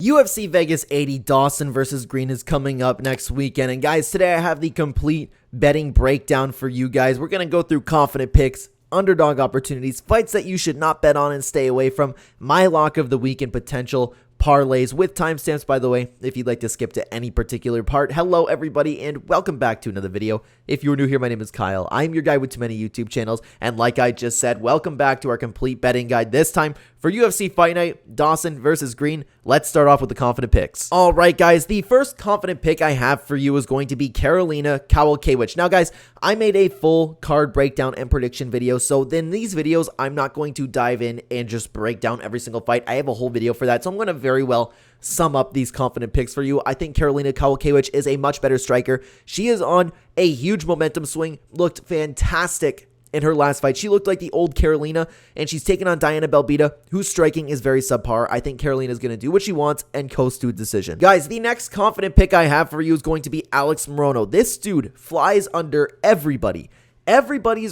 UFC Vegas 80 Dawson versus Green is coming up next weekend. And guys, today I have the complete betting breakdown for you guys. We're going to go through confident picks, underdog opportunities, fights that you should not bet on and stay away from, my lock of the week, and potential parlays with timestamps, by the way, if you'd like to skip to any particular part. Hello, everybody, and welcome back to another video. If you're new here, my name is Kyle. I'm your guy with too many YouTube channels, and like I just said, welcome back to our complete betting guide, this time for UFC Fight Night, Dawson versus Green. Let's start off with the confident picks. All right, guys, the first confident pick I have for you is going to be Karolina Kowalkiewicz. Now, guys, I made a full card breakdown and prediction video, so in these videos, I'm not going to dive in and just break down every single fight. I have a whole video for that, so I'm going to very well sum up these confident picks for you. I think Karolina Kowalkiewicz is a much better striker. She is on a huge momentum swing, looked fantastic in her last fight. She looked like the old Karolina, and she's taken on Diana Belbita, whose striking is very subpar. I think Karolina is going to do what she wants and coast to a decision. Guys, the next confident pick I have for you is going to be Alex Morono. This dude flies under everybody's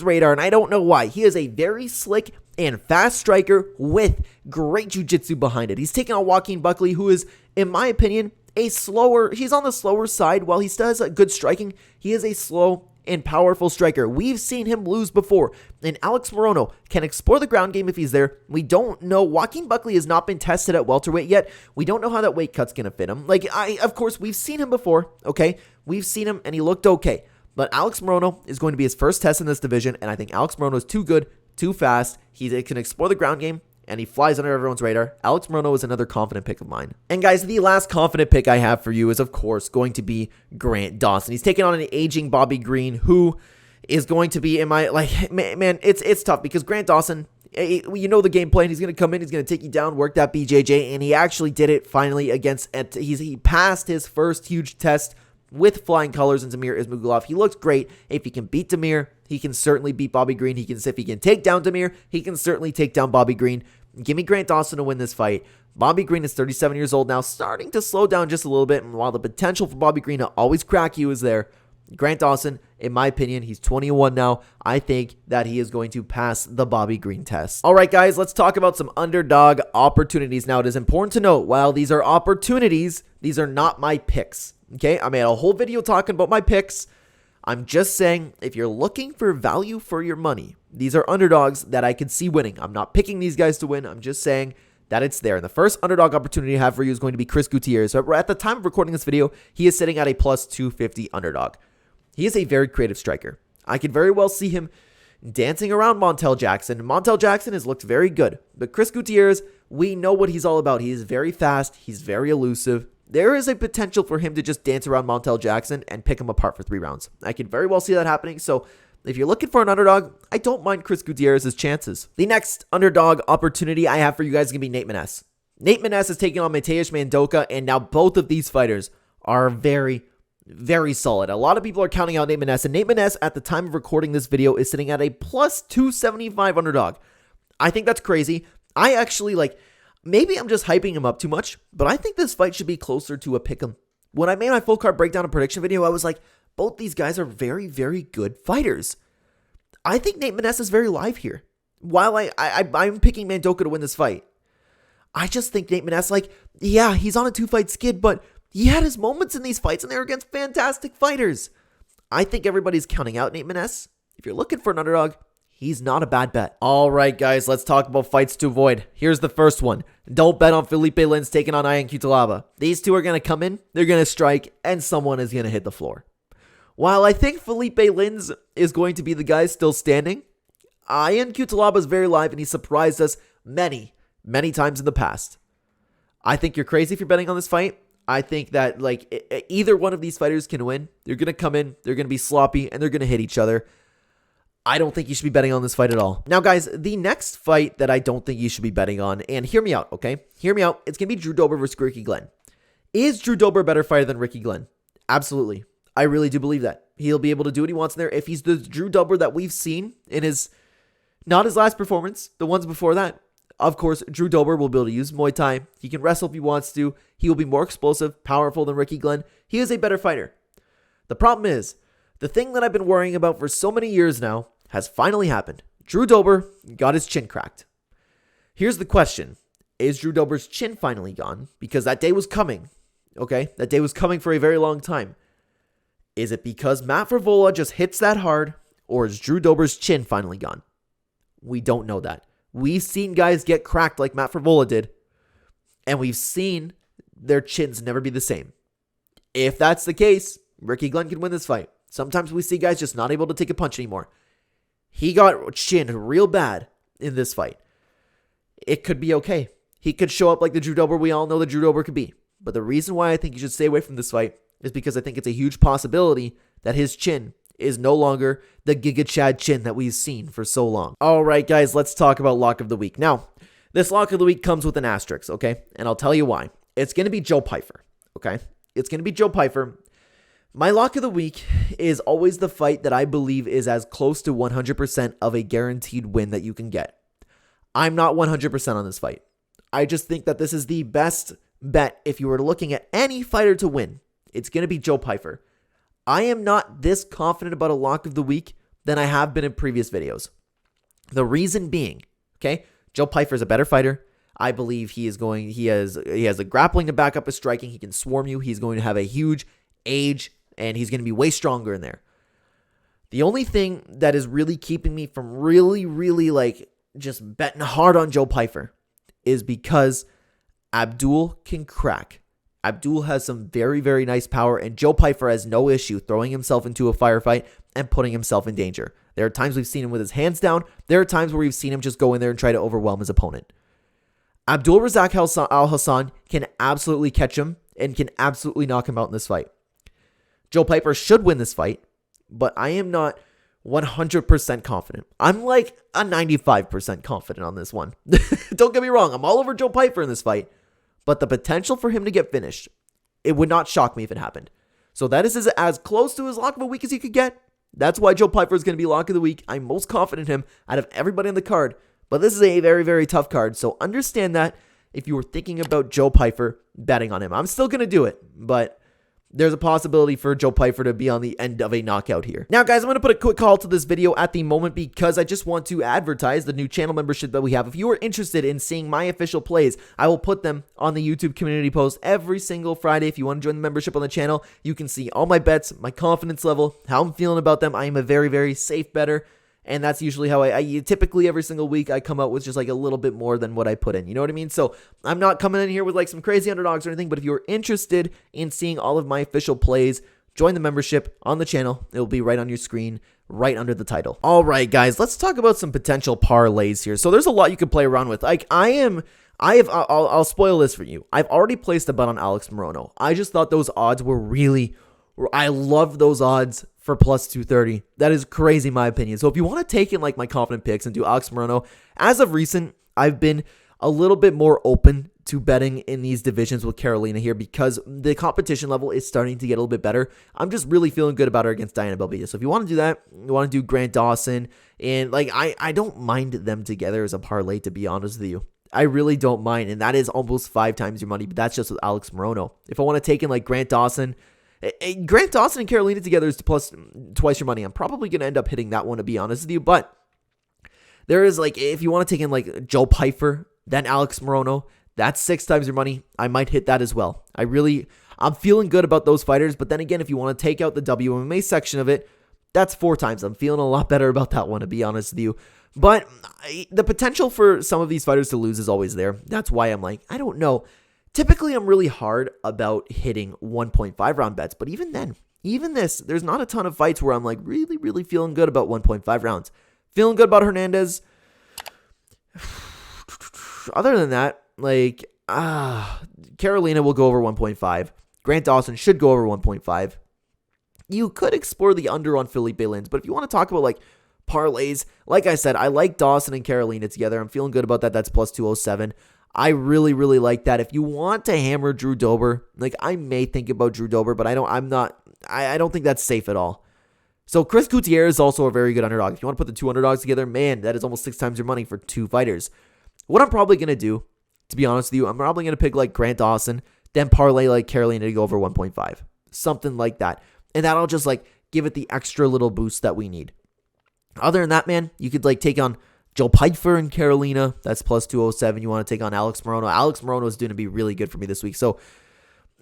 radar, and I don't know why. He is a very slick and fast striker with great jiu-jitsu behind it. He's taking on Joaquin Buckley, who is, in my opinion, he's on the slower side. While he still has a good striking, he is a slow and powerful striker. We've seen him lose before, and Alex Morono can explore the ground game if he's there. We don't know. Joaquin Buckley has not been tested at welterweight yet. We don't know how that weight cut's going to fit him. Of course, we've seen him before, okay? We've seen him, and he looked okay. But Alex Morono is going to be his first test in this division, and I think Alex Morono is too good, too fast. He can explore the ground game, and he flies under everyone's radar. Alex Morono is another confident pick of mine. And guys, the last confident pick I have for you is, of course, going to be Grant Dawson. He's taking on an aging Bobby Green, who is going to be in my, man, it's tough because Grant Dawson, you know the game plan. He's going to come in, he's going to take you down, work that BJJ, and he actually did it finally against, he passed his first huge test with flying colors in Damir Ismagulov. He looks great. If he can beat Damir, he can certainly beat Bobby Green. If he can take down Damir, he can certainly take down Bobby Green. Give me Grant Dawson to win this fight. Bobby Green is 37 years old now, starting to slow down just a little bit, and while the potential for Bobby Green to always crack you is there, Grant Dawson, in my opinion, he's 21 now. I think that he is going to pass the Bobby Green test. All right, guys, let's talk about some underdog opportunities. Now, it is important to note, while these are opportunities, these are not my picks. Okay, I made a whole video talking about my picks. I'm just saying, if you're looking for value for your money, these are underdogs that I can see winning. I'm not picking these guys to win. I'm just saying that it's there. And the first underdog opportunity I have for you is going to be Chris Gutierrez. So at the time of recording this video, he is sitting at a plus 250 underdog. He is a very creative striker. I could very well see him dancing around Montel Jackson. Montel Jackson has looked very good. But Chris Gutierrez, we know what he's all about. He is very fast. He's very elusive. There is a potential for him to just dance around Montel Jackson and pick him apart for 3 rounds. I could very well see that happening. So if you're looking for an underdog, I don't mind Chris Gutierrez's chances. The next underdog opportunity I have for you guys is going to be Nate Maness. Nate Maness is taking on Mateusz Mandoka, and now both of these fighters are very, very solid. A lot of people are counting out Nate Maness, and Nate Maness at the time of recording this video is sitting at a plus 275 underdog. I think that's crazy. I actually maybe I'm just hyping him up too much, but I think this fight should be closer to a pick'em. When I made my full card breakdown and prediction video, I was like, both these guys are very, very good fighters. I think Nate Maness is very live here. While I'm picking Mandoka to win this fight, I just think Nate Maness, yeah, he's on a 2-fight skid, but he had his moments in these fights, and they were against fantastic fighters. I think everybody's counting out Nate Maness. If you're looking for an underdog, he's not a bad bet. All right, guys, let's talk about fights to avoid. Here's the first one. Don't bet on Felipe Lins taking on Ian Cutelaba. These two are going to come in, they're going to strike, and someone is going to hit the floor. While I think Felipe Lins is going to be the guy still standing, Ian Cutelaba is very live, and he surprised us many, many times in the past. I think you're crazy if you're betting on this fight. I think that either one of these fighters can win. They're going to come in, they're going to be sloppy, and they're going to hit each other. I don't think you should be betting on this fight at all. Now, guys, the next fight that I don't think you should be betting on, and hear me out, okay? Hear me out. It's going to be Drew Dober versus Ricky Glenn. Is Drew Dober a better fighter than Ricky Glenn? Absolutely. I really do believe that. He'll be able to do what he wants in there. If he's the Drew Dober that we've seen in not his last performance, the ones before that, of course, Drew Dober will be able to use Muay Thai. He can wrestle if he wants to. He will be more explosive, powerful than Ricky Glenn. He is a better fighter. The problem is, the thing that I've been worrying about for so many years now has finally happened. Drew Dober got his chin cracked. Here's the question. Is Drew Dober's chin finally gone? Because that day was coming. Okay? That day was coming for a very long time. Is it because Matt Frevola just hits that hard, or is Drew Dober's chin finally gone? We don't know that. We've seen guys get cracked like Matt Frevola did, and we've seen their chins never be the same. If that's the case, Ricky Glenn can win this fight. Sometimes we see guys just not able to take a punch anymore. He got chinned real bad in this fight. It could be okay. He could show up like the Drew Dober we all know the Drew Dober could be. But the reason why I think you should stay away from this fight is because I think it's a huge possibility that his chin is no longer the Giga Chad chin that we've seen for so long. All right, guys, let's talk about lock of the week. Now, this lock of the week comes with an asterisk, okay? And I'll tell you why. It's going to be Joe Pyfer, okay? It's going to be Joe Pyfer. My lock of the week is always the fight that I believe is as close to 100% of a guaranteed win that you can get. I'm not 100% on this fight. I just think that this is the best bet if you were looking at any fighter to win. It's going to be Joe Pyfer. I am not this confident about a lock of the week than I have been in previous videos. The reason being, okay, Joe Pyfer is a better fighter. I believe he has a grappling to back up his striking. He can swarm you. He's going to have a huge age, and he's going to be way stronger in there. The only thing that is really keeping me from really like just betting hard on Joe Pyfer is because Abdul can crack. Abdul has some very, very nice power, and Joe Pyfer has no issue throwing himself into a firefight and putting himself in danger. There are times we've seen him with his hands down. There are times where we've seen him just go in there and try to overwhelm his opponent. Abdul Razak Al Hassan can absolutely catch him and can absolutely knock him out in this fight. Joe Pyfer should win this fight, but I am not 100% confident. I'm like a 95% confident on this one. Don't get me wrong. I'm all over Joe Pyfer in this fight, but the potential for him to get finished, it would not shock me if it happened. So that is as close to his lock of the week as you could get. That's why Joe Pyfer is going to be lock of the week. I'm most confident in him out of everybody on the card. But this is a very, very tough card. So understand that if you were thinking about Joe Pyfer betting on him. I'm still going to do it, but there's a possibility for Joe Pyfer to be on the end of a knockout here. Now, guys, I'm going to put a quick call to this video at the moment because I just want to advertise the new channel membership that we have. If you are interested in seeing my official plays, I will put them on the YouTube community post every single Friday. If you want to join the membership on the channel, you can see all my bets, my confidence level, how I'm feeling about them. I am a very, very safe bettor. And that's usually how I typically every single week I come out with just like a little bit more than what I put in. You know what I mean? So I'm not coming in here with like some crazy underdogs or anything, but if you're interested in seeing all of my official plays, join the membership on the channel. It'll be right on your screen, right under the title. All right, guys, let's talk about some potential parlays here. So there's a lot you could play around with. Like I'll spoil this for you. I've already placed a bet on Alex Morono. I just thought those odds were I love those odds for plus 230. That is crazy in my opinion. So if you want to take in like my confident picks and do Alex Morono, as of recent, I've been a little bit more open to betting in these divisions with Carolina here because the competition level is starting to get a little bit better. I'm just really feeling good about her against Diana Belbita. So if you want to do that, you want to do Grant Dawson, and like I don't mind them together as a parlay, to be honest with you. I really don't mind, and that is almost 5 times your money, but that's just with Alex Morono. If I want to take in like Grant Dawson and Carolina together is plus twice your money. I'm probably going to end up hitting that one, to be honest with you. But there is like, if you want to take in like Joe Pyfer, then Alex Morono, that's 6 times your money. I might hit that as well. I'm feeling good about those fighters. But then again, if you want to take out the WMMA section of it, that's 4 times. I'm feeling a lot better about that one, to be honest with you. But the potential for some of these fighters to lose is always there. That's why I'm like, I don't know. Typically, I'm really hard about hitting 1.5 round bets, but even then, there's not a ton of fights where I'm like really feeling good about 1.5 rounds. Feeling good about Hernandez. Other than that, like, Carolina will go over 1.5. Grant Dawson should go over 1.5. You could explore the under on Felipe Lins, but if you want to talk about like parlays, like I said, I like Dawson and Carolina together. I'm feeling good about that. That's plus 207. I really like that. If you want to hammer Drew Dober, like I may think about Drew Dober, but I don't think that's safe at all. So Chris Gutierrez is also a very good underdog. If you want to put the 2 underdogs together, man, that is almost 6 times your money for 2 fighters. What I'm probably going to do, to be honest with you, I'm probably going to pick like Grant Dawson, then parlay like Carolina to go over 1.5. Something like that. And that'll just like give it the extra little boost that we need. Other than that, man, you could like take on Joe Pyfer and Carolina, that's plus 207. You want to take on Alex Morono. Alex Morono is going to be really good for me this week. So,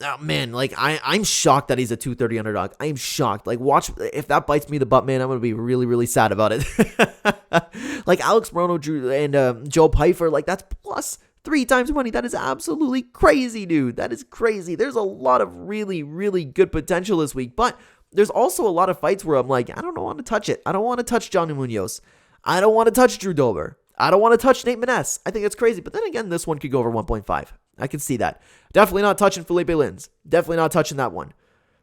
oh man, like I'm shocked that he's a 230 underdog. I am shocked. Like, watch, if that bites me the butt, man, I'm going to be really, really sad about it. Like Alex Morono and Joe Pyfer, like that's plus 3 times money. That is absolutely crazy, dude. That is crazy. There's a lot of really, really good potential this week, but there's also a lot of fights where I'm like, I don't want to touch it. I don't want to touch Johnny Munoz. I don't want to touch Drew Dober. I don't want to touch Nate Maness. I think it's crazy. But then again, this one could go over 1.5. I can see that. Definitely not touching Felipe Lins. Definitely not touching that one.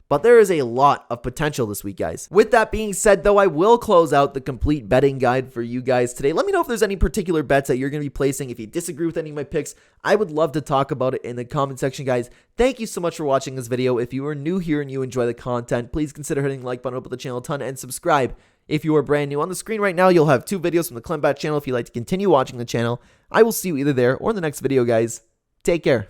But there is a lot of potential this week, guys. With that being said, though, I will close out the complete betting guide for you guys today. Let me know if there's any particular bets that you're going to be placing. If you disagree with any of my picks, I would love to talk about it in the comment section, guys. Thank you so much for watching this video. If you are new here and you enjoy the content, please consider hitting the like button up with the channel a ton and subscribe if you are brand new. On the screen right now, you'll have 2 videos from the Clenbat channel if you'd like to continue watching the channel. I will see you either there or in the next video, guys. Take care.